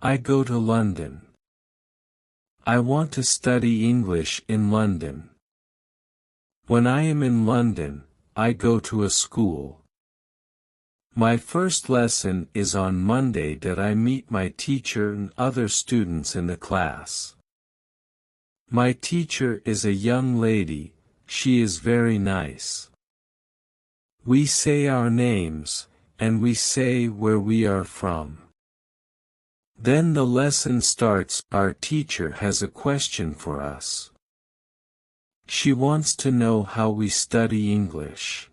I go to London. I want to study English in London. When I am in London, I go to a school. My first lesson is on Monday that I meet my teacher and other students in the class. My teacher is a young lady, she is very nice. We say our names, and we say where we are from. Then the lesson starts. Our teacher has a question for us. She wants to know how we study English.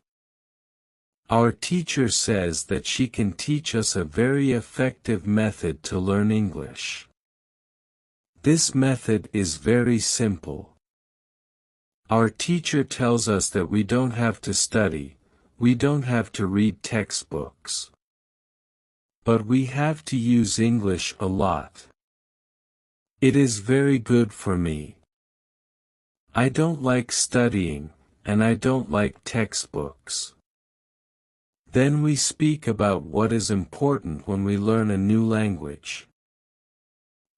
Our teacher says that she can teach us a very effective method to learn English. This method is very simple. Our teacher tells us that we don't have to study, we don't have to read textbooks. But we have to use English a lot. It is very good for me. I don't like studying, and I don't like textbooks. Then we speak about what is important when we learn a new language.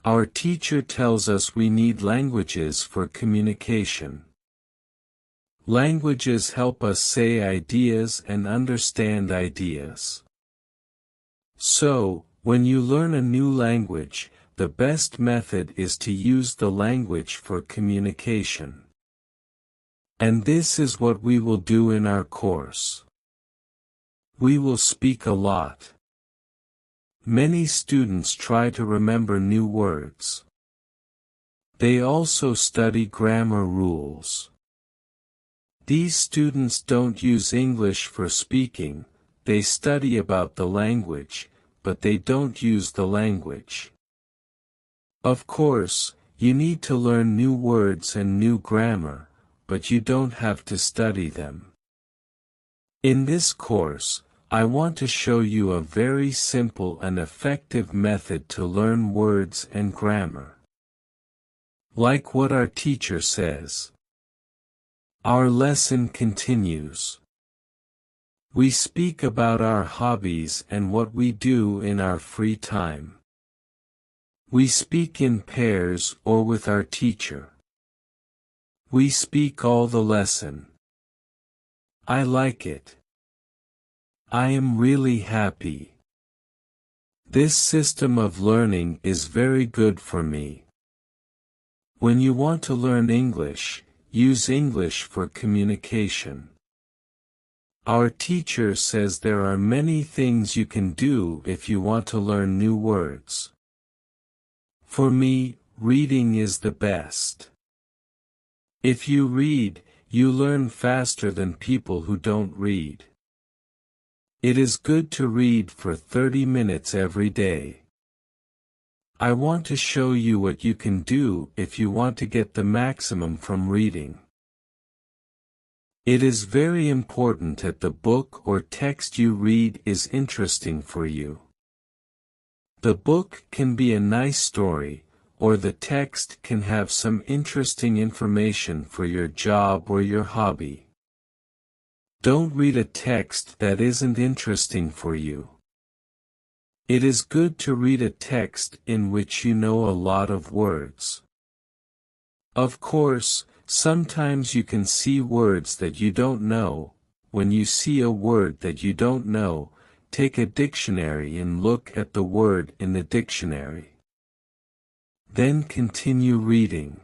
Our teacher tells us we need languages for communication. Languages help us say ideas and understand ideas. So, when you learn a new language, the best method is to use the language for communication. And this is what we will do in our course. We will speak a lot. Many students try to remember new words. They also study grammar rules. These students don't use English for speaking, they study about the language, but they don't use the language. Of course, you need to learn new words and new grammar, but you don't have to study them. In this course, I want to show you a very simple and effective method to learn words and grammar. Like what our teacher says. Our lesson continues. We speak about our hobbies and what we do in our free time. We speak in pairs or with our teacher. We speak all the lesson. I like it. I am really happy. This system of learning is very good for me. When you want to learn English, use English for communication. Our teacher says there are many things you can do if you want to learn new words. For me, reading is the best. If you read, you learn faster than people who don't read. It is good to read for 30 minutes every day. I want to show you what you can do if you want to get the maximum from reading. It is very important that the book or text you read is interesting for you. The book can be a nice story, or the text can have some interesting information for your job or your hobby. Don't read a text that isn't interesting for you. It is good to read a text in which you know a lot of words. Of course, sometimes you can see words that you don't know. When you see a word that you don't know, take a dictionary and look at the word in the dictionary. Then continue reading.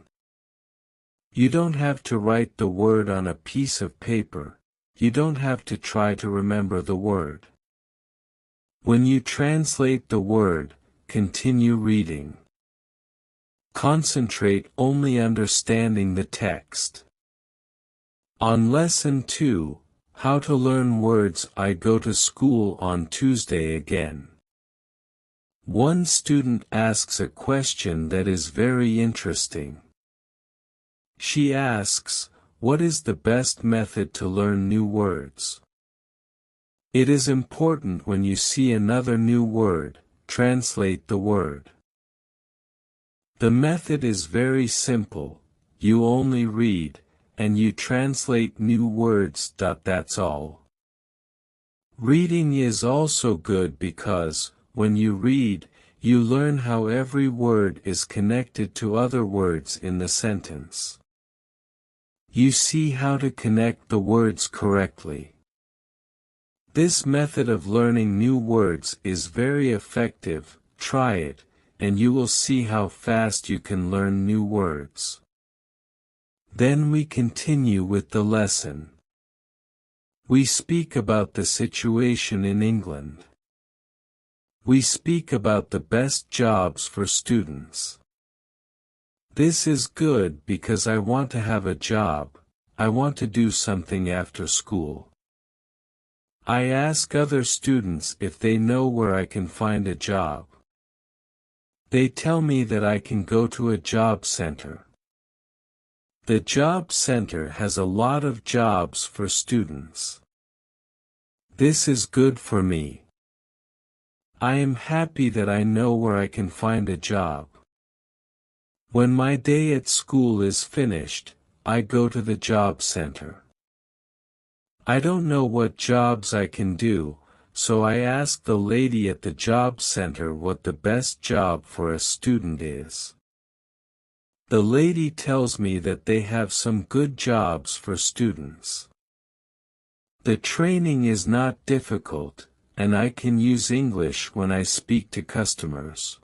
You don't have to write the word on a piece of paper. You don't have to try to remember the word. When you translate the word, continue reading. Concentrate only understanding the text. On Lesson 2, How to Learn Words, I go to school on Tuesday again. One student asks a question that is very interesting. She asks, what is the best method to learn new words? It is important when you see another new word, translate the word. The method is very simple, you only read, and you translate new words. That's all. Reading is also good because, when you read, you learn how every word is connected to other words in the sentence. You see how to connect the words correctly. This method of learning new words is very effective. Try it, and you will see how fast you can learn new words. Then we continue with the lesson. We speak about the situation in England. We speak about the best jobs for students. This is good because I want to have a job. I want to do something after school. I ask other students if they know where I can find a job. They tell me that I can go to a job center. The job center has a lot of jobs for students. This is good for me. I am happy that I know where I can find a job. When my day at school is finished, I go to the job center. I don't know what jobs I can do, so I ask the lady at the job center what the best job for a student is. The lady tells me that they have some good jobs for students. The training is not difficult, and I can use English when I speak to customers.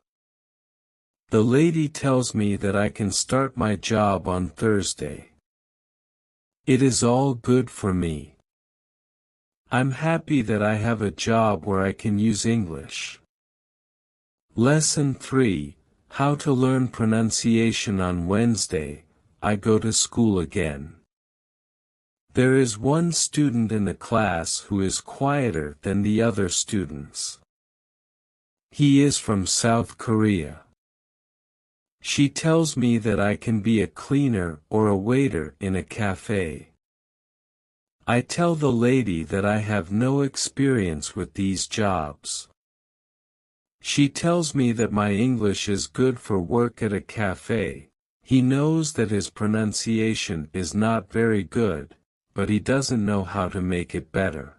The lady tells me that I can start my job on Thursday. It is all good for me. I'm happy that I have a job where I can use English. Lesson 3, How to Learn Pronunciation on Wednesday. I go to school again. There is one student in the class who is quieter than the other students. He is from South Korea. She tells me that I can be a cleaner or a waiter in a cafe. I tell the lady that I have no experience with these jobs. She tells me that my English is good for work at a cafe. He knows that his pronunciation is not very good, but he doesn't know how to make it better.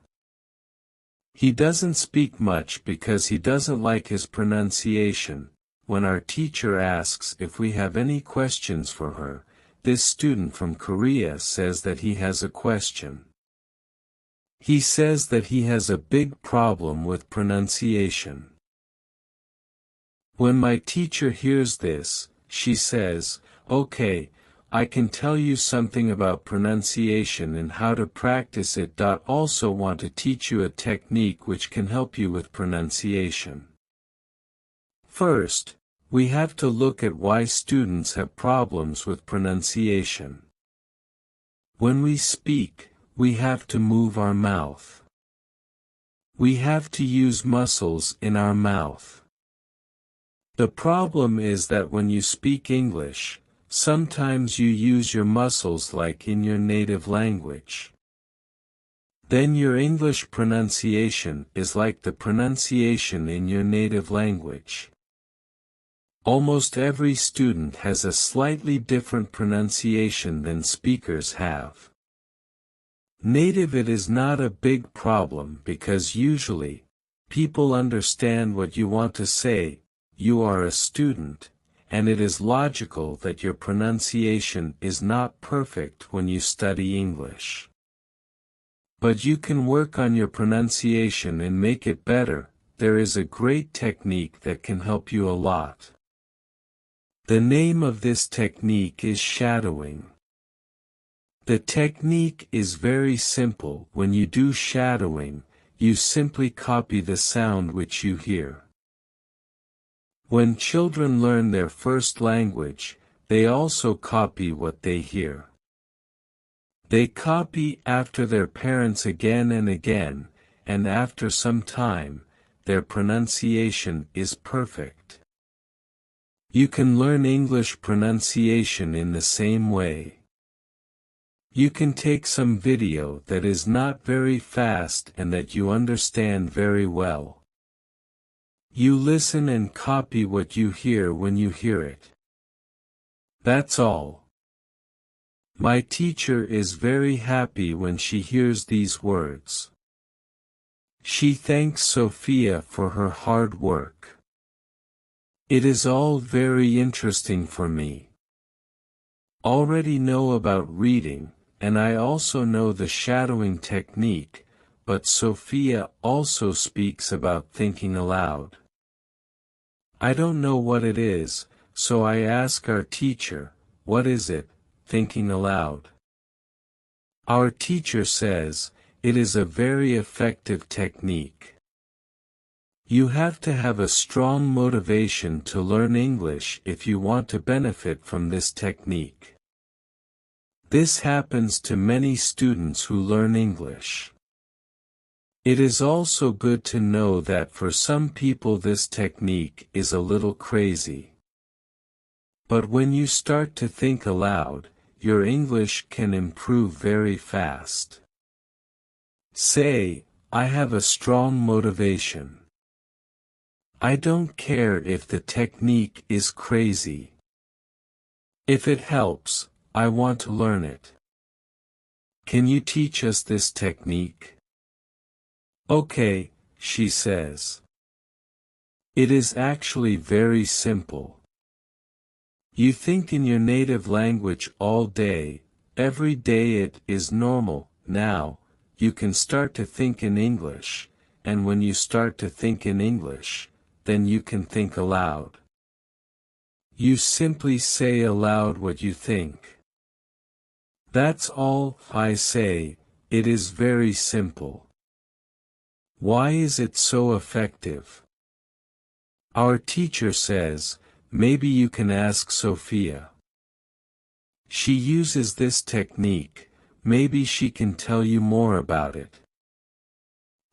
He doesn't speak much because he doesn't like his pronunciation. When our teacher asks if we have any questions for her, this student from Korea says that he has a question. He says that he has a big problem with pronunciation. When my teacher hears this, she says, "Okay, I can tell you something about pronunciation and how to practice it. Also want to teach you a technique which can help you with pronunciation. First, we have to look at why students have problems with pronunciation. When we speak, we have to move our mouth. We have to use muscles in our mouth. The problem is that when you speak English, sometimes you use your muscles like in your native language. Then your English pronunciation is like the pronunciation in your native language. Almost every student has a slightly different pronunciation than speakers have. Native it is not a big problem because usually, people understand what you want to say. You are a student, and it is logical that your pronunciation is not perfect when you study English. But you can work on your pronunciation and make it better. There is a great technique that can help you a lot. The name of this technique is shadowing. The technique is very simple. When you do shadowing, you simply copy the sound which you hear. When children learn their first language, they also copy what they hear. They copy after their parents again and again, and after some time, their pronunciation is perfect. You can learn English pronunciation in the same way. You can take some video that is not very fast and that you understand very well. You listen and copy what you hear when you hear it. That's all. My teacher is very happy when she hears these words. She thanks Sophia for her hard work. It is all very interesting for me. Already know about reading, and I also know the shadowing technique, but Sophia also speaks about thinking aloud. I don't know what it is, so I ask our teacher, what is it, thinking aloud? Our teacher says, it is a very effective technique. You have to have a strong motivation to learn English if you want to benefit from this technique. This happens to many students who learn English. It is also good to know that for some people this technique is a little crazy. But when you start to think aloud, your English can improve very fast. Say, I have a strong motivation. I don't care if the technique is crazy. If it helps, I want to learn it. Can you teach us this technique? Okay, she says. It is actually very simple. You think in your native language all day, every day it is normal. Now, you can start to think in English, and when you start to think in English, then you can think aloud. You simply say aloud what you think. That's all I say, it is very simple. Why is it so effective? Our teacher says, maybe you can ask Sophia. She uses this technique, maybe she can tell you more about it.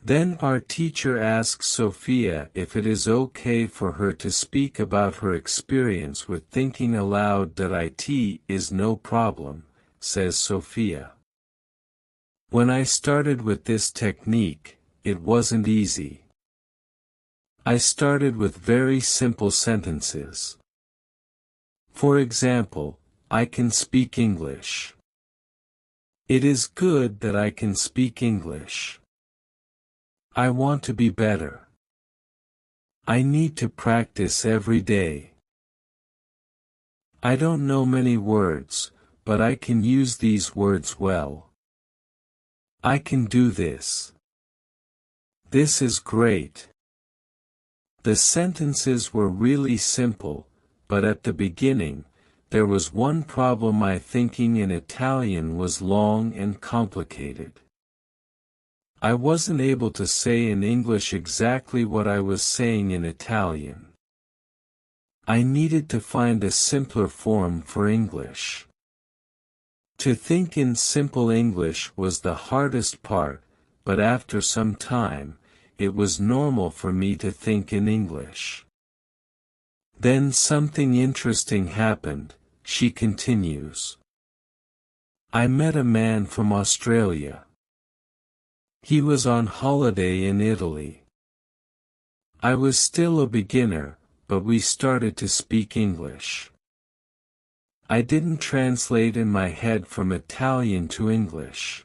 Then our teacher asks Sophia if it is okay for her to speak about her experience with thinking aloud. That it is no problem, says Sophia. When I started with this technique, it wasn't easy. I started with very simple sentences. For example, I can speak English. It is good that I can speak English. I want to be better. I need to practice every day. I don't know many words, but I can use these words well. I can do this. This is great. The sentences were really simple, but at the beginning, there was one problem. My thinking in Italian was long and complicated. I wasn't able to say in English exactly what I was saying in Italian. I needed to find a simpler form for English. To think in simple English was the hardest part, but after some time, it was normal for me to think in English. Then something interesting happened, she continues. I met a man from Australia. He was on holiday in Italy. I was still a beginner, but we started to speak English. I didn't translate in my head from Italian to English.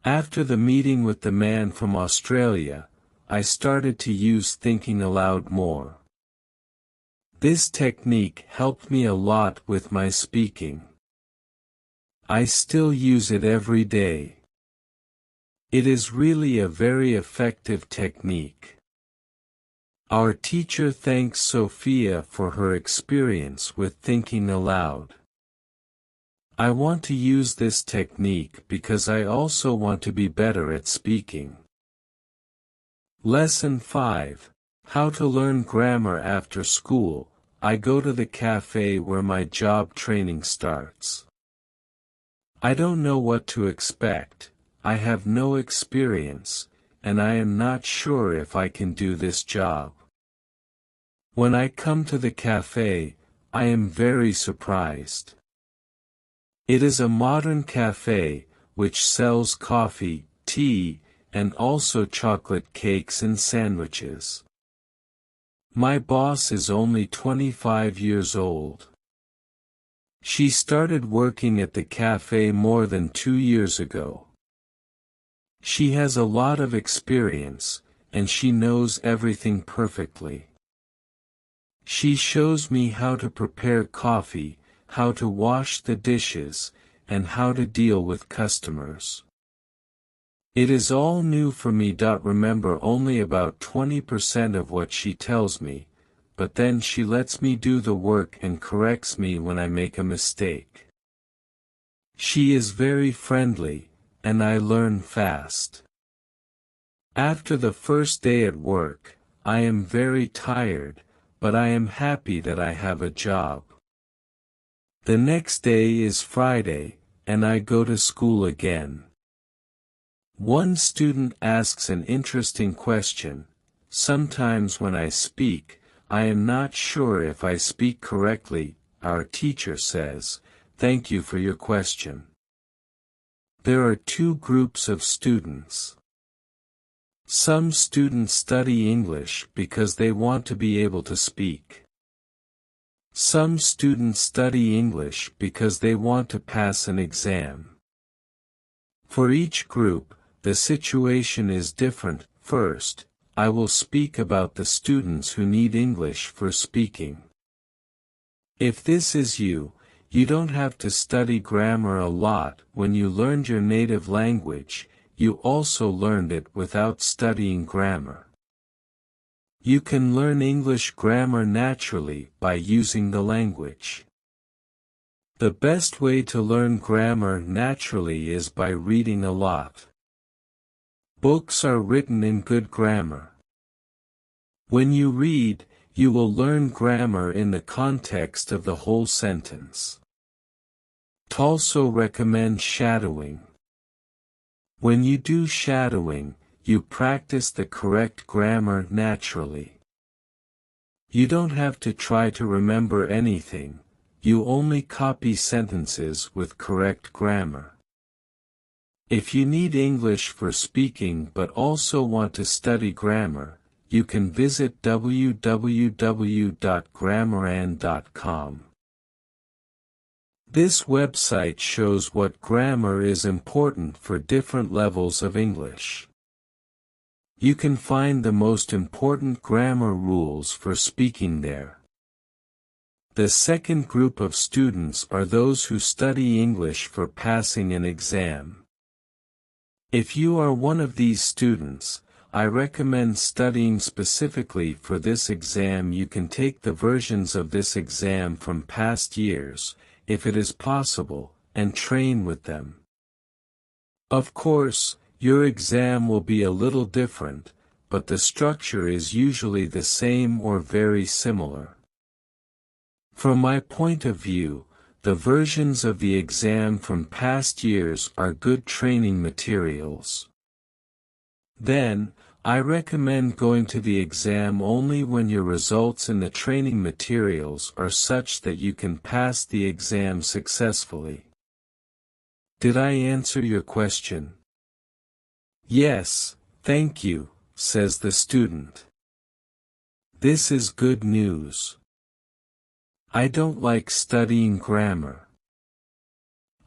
After the meeting with the man from Australia, I started to use thinking aloud more. This technique helped me a lot with my speaking. I still use it every day. It is really a very effective technique. Our teacher thanks Sophia for her experience with thinking aloud. I want to use this technique because I also want to be better at speaking. Lesson 5. How to learn grammar after school. I go to the cafe where my job training starts. I don't know what to expect. I have no experience, and I am not sure if I can do this job. When I come to the cafe, I am very surprised. It is a modern cafe, which sells coffee, tea, and also chocolate cakes and sandwiches. My boss is only 25 years old. She started working at the cafe more than 2 years ago. She has a lot of experience, and she knows everything perfectly. She shows me how to prepare coffee, how to wash the dishes, and how to deal with customers. It is all new for me. Remember only about 20% of what she tells me, but then she lets me do the work and corrects me when I make a mistake. She is very friendly, and I learn fast. After the first day at work, I am very tired, but I am happy that I have a job. The next day is Friday, and I go to school again. One student asks an interesting question. Sometimes when I speak, I am not sure if I speak correctly. Our teacher says, "Thank you for your question." There are two groups of students. Some students study English because they want to be able to speak. Some students study English because they want to pass an exam. For each group, the situation is different. First, I will speak about the students who need English for speaking. If this is you, you don't have to study grammar a lot. When you learned your native language, you also learned it without studying grammar. You can learn English grammar naturally by using the language. The best way to learn grammar naturally is by reading a lot. Books are written in good grammar. When you read, you will learn grammar in the context of the whole sentence. Also recommend shadowing. When you do shadowing, you practice the correct grammar naturally. You don't have to try to remember anything, you only copy sentences with correct grammar. If you need English for speaking but also want to study grammar, you can visit www.grammaran.com. This website shows what grammar is important for different levels of English. You can find the most important grammar rules for speaking there. The second group of students are those who study English for passing an exam. If you are one of these students, I recommend studying specifically for this exam. You can take the versions of this exam from past years, if it is possible, and train with them. Of course, your exam will be a little different, but the structure is usually the same or very similar. From my point of view, the versions of the exam from past years are good training materials. Then, I recommend going to the exam only when your results in the training materials are such that you can pass the exam successfully. Did I answer your question? Yes, thank you, says the student. This is good news. I don't like studying grammar.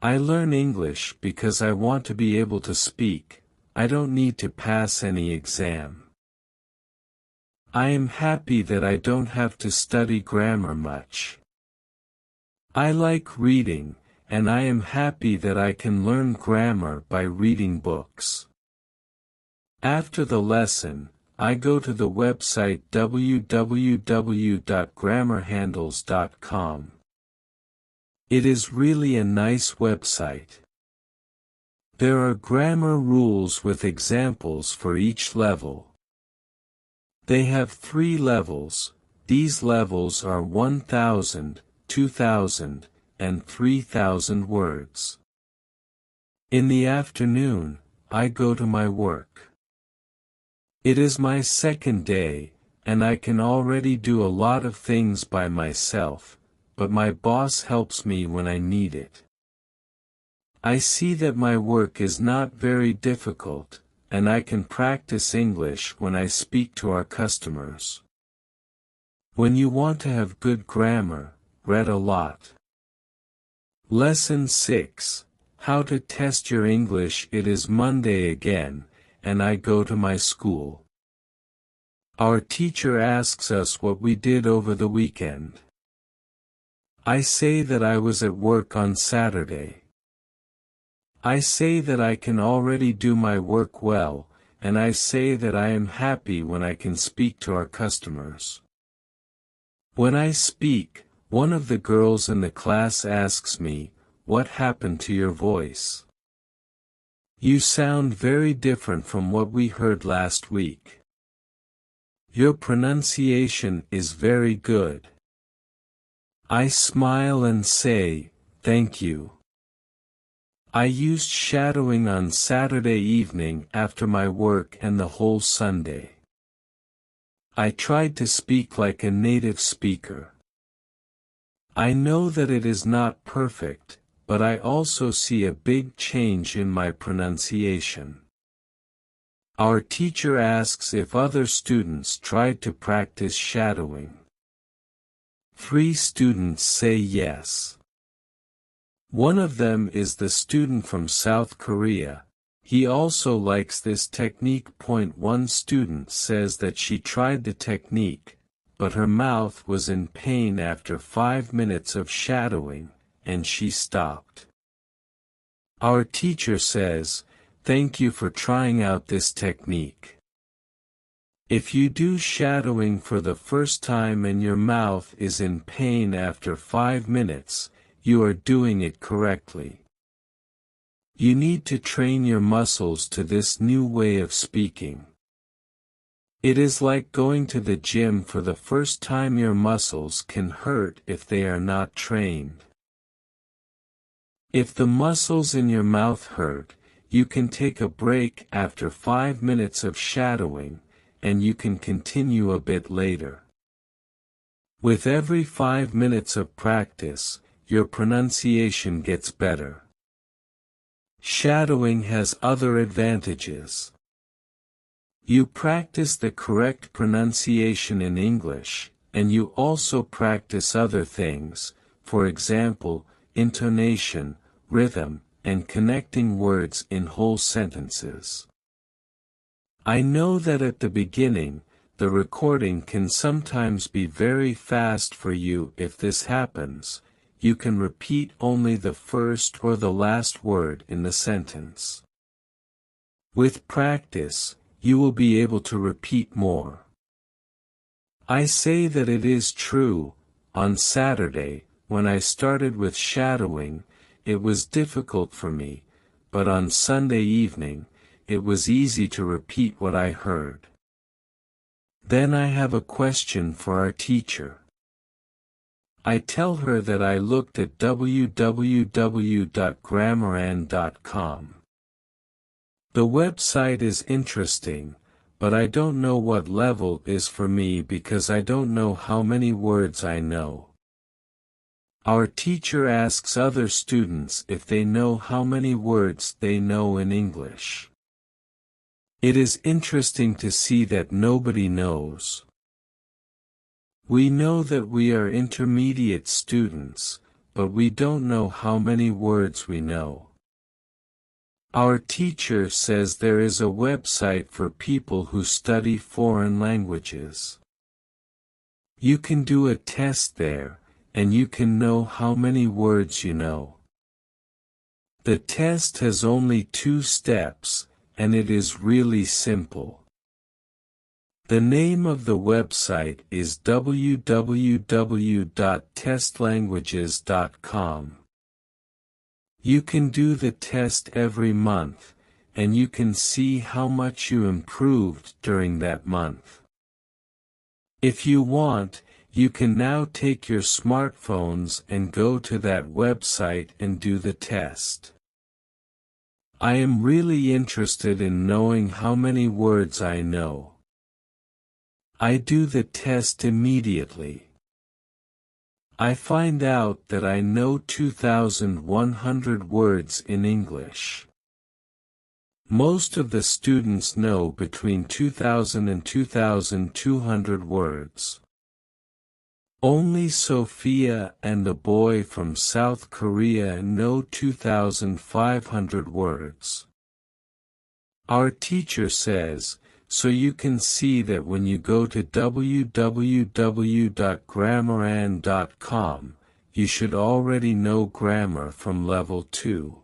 I learn English because I want to be able to speak. I don't need to pass any exam. I am happy that I don't have to study grammar much. I like reading, and I am happy that I can learn grammar by reading books. After the lesson, I go to the website www.grammarhandles.com. It is really a nice website. There are grammar rules with examples for each level. They have 3 levels. These levels are 1,000, 2,000, and 3,000 words. In the afternoon, I go to my work. It is my second day, and I can already do a lot of things by myself, but my boss helps me when I need it. I see that my work is not very difficult, and I can practice English when I speak to our customers. When you want to have good grammar, read a lot. Lesson 6, How to Test Your English. It is Monday again, and I go to my school. Our teacher asks us what we did over the weekend. I say that I was at work on Saturday. I say that I can already do my work well, and I say that I am happy when I can speak to our customers. When I speak, one of the girls in the class asks me, "What happened to your voice? You sound very different from what we heard last week. Your pronunciation is very good." I smile and say, "Thank you." I used shadowing on Saturday evening after my work and the whole Sunday. I tried to speak like a native speaker. I know that it is not perfect, but I also see a big change in my pronunciation. Our teacher asks if other students tried to practice shadowing. 3 students say yes. One of them is the student from South Korea. He also likes this technique. One student says that she tried the technique, but her mouth was in pain after 5 minutes of shadowing, and she stopped. Our teacher says, "Thank you for trying out this technique. If you do shadowing for the first time and your mouth is in pain after 5 minutes, you are doing it correctly. You need to train your muscles to this new way of speaking. It is like going to the gym for the first time. Your muscles can hurt if they are not trained. If the muscles in your mouth hurt, you can take a break after 5 minutes of shadowing, and you can continue a bit later. With every 5 minutes of practice, your pronunciation gets better." Shadowing has other advantages. You practice the correct pronunciation in English, and you also practice other things, for example, intonation, rhythm, and connecting words in whole sentences. I know that at the beginning, the recording can sometimes be very fast for you. If this happens, you can repeat only the first or the last word in the sentence. With practice, you will be able to repeat more. I say that it is true. On Saturday, when I started with shadowing, it was difficult for me, but on Sunday evening, it was easy to repeat what I heard. Then I have a question for our teacher. I tell her that I looked at www.grammaran.com. The website is interesting, but I don't know what level is for me because I don't know how many words I know. Our teacher asks other students if they know how many words they know in English. It is interesting to see that nobody knows. We know that we are intermediate students, but we don't know how many words we know. Our teacher says there is a website for people who study foreign languages. You can do a test there, and you can know how many words you know. The test has only 2 steps, and it is really simple. The name of the website is www.testlanguages.com. You can do the test every month, and you can see how much you improved during that month. If you want, you can now take your smartphones and go to that website and do the test. I am really interested in knowing how many words I know. I do the test immediately. I find out that I know 2,100 words in English. Most of the students know between 2,000 and 2,200 words. Only Sophia and a boy from South Korea know 2,500 words. Our teacher says, so you can see that when you go to www.grammaran.com, you should already know grammar from level 2.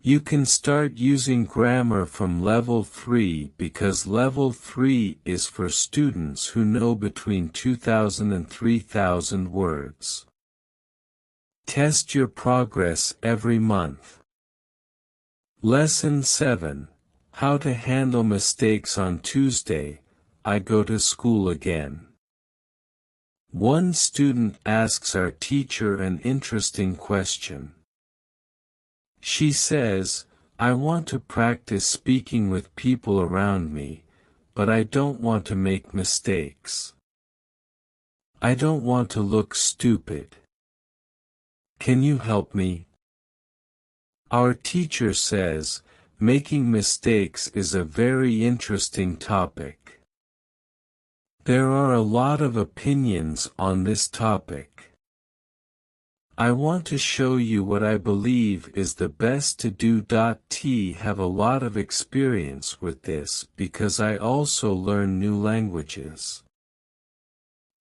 You can start using grammar from level 3 because level 3 is for students who know between 2,000 and 3,000 words. Test your progress every month. Lesson 7. How to handle mistakes on Tuesday. I go to school again. One student asks our teacher an interesting question. She says, "I want to practice speaking with people around me, but I don't want to make mistakes. I don't want to look stupid. Can you help me?" Our teacher says, making mistakes is a very interesting topic. There are a lot of opinions on this topic. I want to show you what I believe is the best to do. T have a lot of experience with this because I also learn new languages.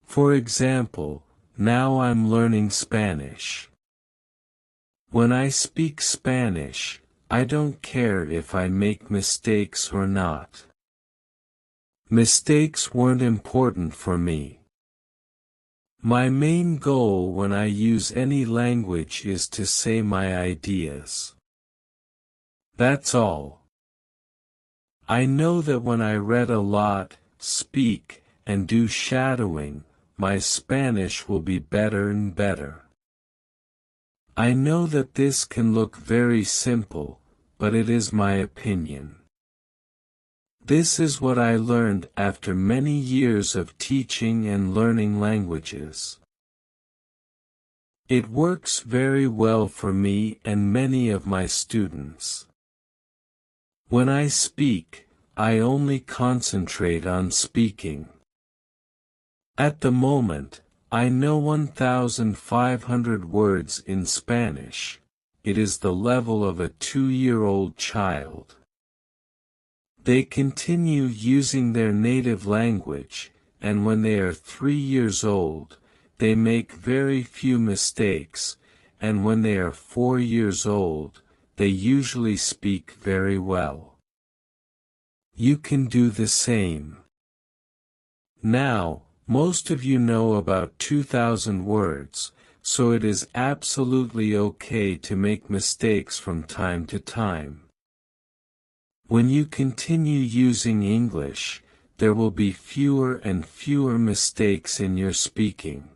For example, now I'm learning Spanish. When I speak Spanish, I don't care if I make mistakes or not. Mistakes weren't important for me. My main goal when I use any language is to say my ideas. That's all. I know that when I read a lot, speak, and do shadowing, my Spanish will be better and better. I know that this can look very simple, but it is my opinion. This is what I learned after many years of teaching and learning languages. It works very well for me and many of my students. When I speak, I only concentrate on speaking. At the moment, I know 1,500 words in Spanish. It is the level of a 2-year-old child. They continue using their native language, and when they are 3 years old, they make very few mistakes, and when they are 4 years old, they usually speak very well. You can do the same. Now, most of you know about 2,000 words, so it is absolutely okay to make mistakes from time to time. When you continue using English, there will be fewer and fewer mistakes in your speaking.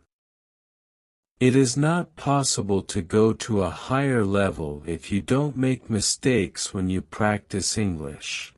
It is not possible to go to a higher level if you don't make mistakes when you practice English.